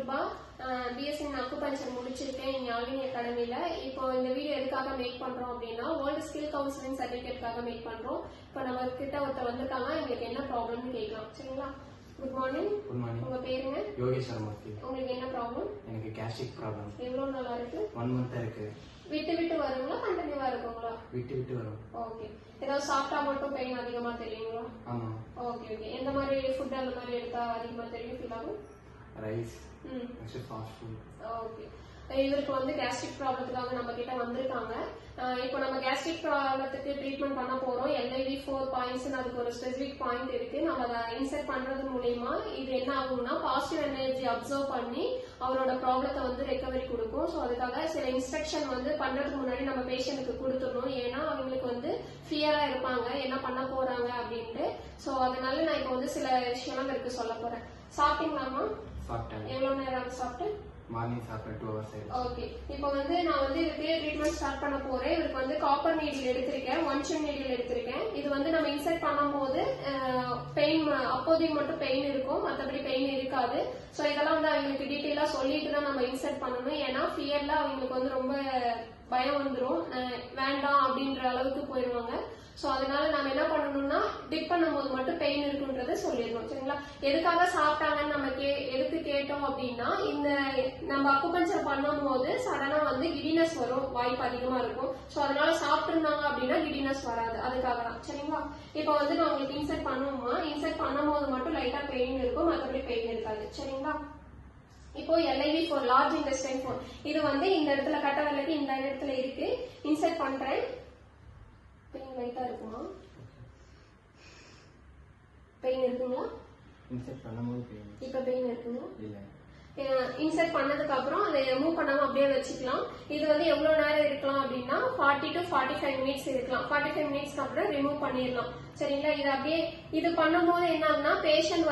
Kripa. BSc acupuncture முடிச்சிருக்கேன் இங்க ஆல்வினி அகாடமில. இப்போ இந்த வீடியோ எதுக்காக மேக் பண்றோம் அப்படின்னா வேர்ல்டு ஸ்கில் கவுன்சிலிங் சர்டிபிகேட்காக மேக் பண்றோம். இப்போ நம்ம கிட்ட ஒருத்தர் வந்திருக்காங்க, எங்களுக்கு என்ன ப்ராப்ளம்னு கேட்கலாம். சரிங்களா? Good morning. Good morning. உங்க பேருங்க? யோகேஸ்வர் மூர்த்தி. உங்களுக்கு என்ன ப்ராப்ளம்? எனக்கு கேஸ்ட்ரிக் ப்ராப்ளம். எவ்வளவு நாளா இருக்கு? 1 month இருக்கு. விட்டு விட்டு வருங்களா கண்டினியூவா இருக்குங்களா? விட்டு விட்டு வரும். ஓகே. ஏதாவது சாப்பிட்டா மட்டும் பெயின் அதிகமா தெரியுங்களா? ஆமா. Okay okay. எந்த மாதிரி ஃபுட் அந்த மாதிரி எடுத்தா அதிகமா தெரியும் ஃபீல் ஆகும்? Rice, next fast food. Okay. இவருக்கு வந்து கேஸ்ட்ரிக் ப்ராப்ளத்துக்காக நம்ம கிட்ட வந்திருக்காங்க. இப்போ நம்ம கேஸ்ட்ரிக் ப்ராப்ளத்துக்கு ட்ரீட்மெண்ட் பண்ண போறோம். LIV 4 பாயிண்ட்ஸ், அதுக்கு ஒரு ஸ்பெசிபிக் பாயிண்ட் இருக்கு. நம்ம அதை இன்சர்ட் பண்றது மூலியமா இது என்ன ஆகும்னா பாசிட்டிவ் எனர்ஜி அப்சர்வ் பண்ணி அவரோட ப்ராப்ளத்தை வந்து ரெக்கவரி கொடுக்கும். ஸோ அதுக்காக சில இன்ஸ்ட்ரக்ஷன் வந்து பண்றதுக்கு முன்னாடி நம்ம பேஷண்ட்டுக்கு கொடுத்துடணும். ஏன்னா அவங்களுக்கு வந்து ஃபியரா இருப்பாங்க என்ன பண்ண போறாங்க அப்படின்ட்டு. ஸோ அதனால நான் இப்போ வந்து சில விஷயம்லாம் இருக்கு சொல்ல போறேன். சாப்பிட்டீங்களாமா? சாப்பிட்டேன். எவ்வளவு நேரம் சாப்பிட்டு? மார்னிங் சாப்பிட்டேன் 2 hours ஆயிடுச்சு. ஓகே. இப்போ வந்து நான் வந்து இதுக்கு ட்ரீட்மெண்ட் ஸ்டார்ட் பண்ண போறேன். இதுக்கு வந்து காப்பர் நீடில் எடுத்திருக்கேன், 1 chin நீடில் எடுத்திருக்கேன். இது வந்து நம்ம இன்சர்ட் பண்ணும்போது பெயின் அப்போதைக்கு மட்டும் பெயின் இருக்கும், மற்றபடி பெயின் இருக்காது. ஸோ இதெல்லாம் வந்து அவங்களுக்கு டீட்டெயிலா சொல்லிட்டு தான் நம்ம இன்சர்ட் பண்ணணும். ஏன்னா ஃபியர்ல அவங்களுக்கு வந்து ரொம்ப பயம் வந்துடும், வேண்டாம் அப்படின்ற அளவுக்கு போயிடுவாங்க. சோ அதனால நம்ம என்ன பண்ணணும்னா டிப் பண்ணும்போது மட்டும் பெயின் இருக்குன்றத சொல்லிடணும். சரிங்களா? எதுக்காக சாப்பிட்டாங்கன்னு நம்ம எதுக்கு கேட்டோம் அப்படின்னா, இந்த நம்ம அக்குபஞ்சர் பண்ணும் போது சடனா வந்து கிடினஸ் வரும், வாய்ப்பு அதிகமா இருக்கும். சோ அதனால சாப்பிட்டு இருந்தாங்க அப்படின்னா கிடினஸ் வராது, அதுக்காக தான். சரிங்களா? இப்போ வந்து நான் உங்களுக்கு இன்சர்ட் பண்ணுவோமா, இன்சர்ட் பண்ணும் போது மட்டும் லைட்டா பெயின் இருக்கும், மற்றபடி பெயின் இருக்காது. சரிங்களா? இப்போ LIV 4 லார்ஜ் இன்டெஸ்டைன் 4 இது வந்து இந்த இடத்துல கட்ட விரலுக்கு இந்த இடத்துல இருக்கு. இன்சர்ட் பண்றேன். பெயின் லைட்டா இருக்குமா? பெயின் இருக்குங்களா? இன்சர்ட் பண்ணும்போது பெயின். இப்ப பெயின் இருக்குங்களா? இல்ல. இன்சர்ட் பண்ணதுக்கு அப்புறம் அதை மூவ் பண்ணாம அப்படியே வச்சுக்கலாம். இது வந்து எவ்வளவு நேரம் இருக்கலாம் அப்படின்னா 40 to 45 மினிட்ஸ் இருக்கலாம். 45 மினிட்ஸ்க்கு அப்புறம் ரிமூவ் பண்ணிடலாம். சரிங்களா? இது அப்படியே இது பண்ணும்போது என்ன ஆகுனா பேஷண்ட் வந்து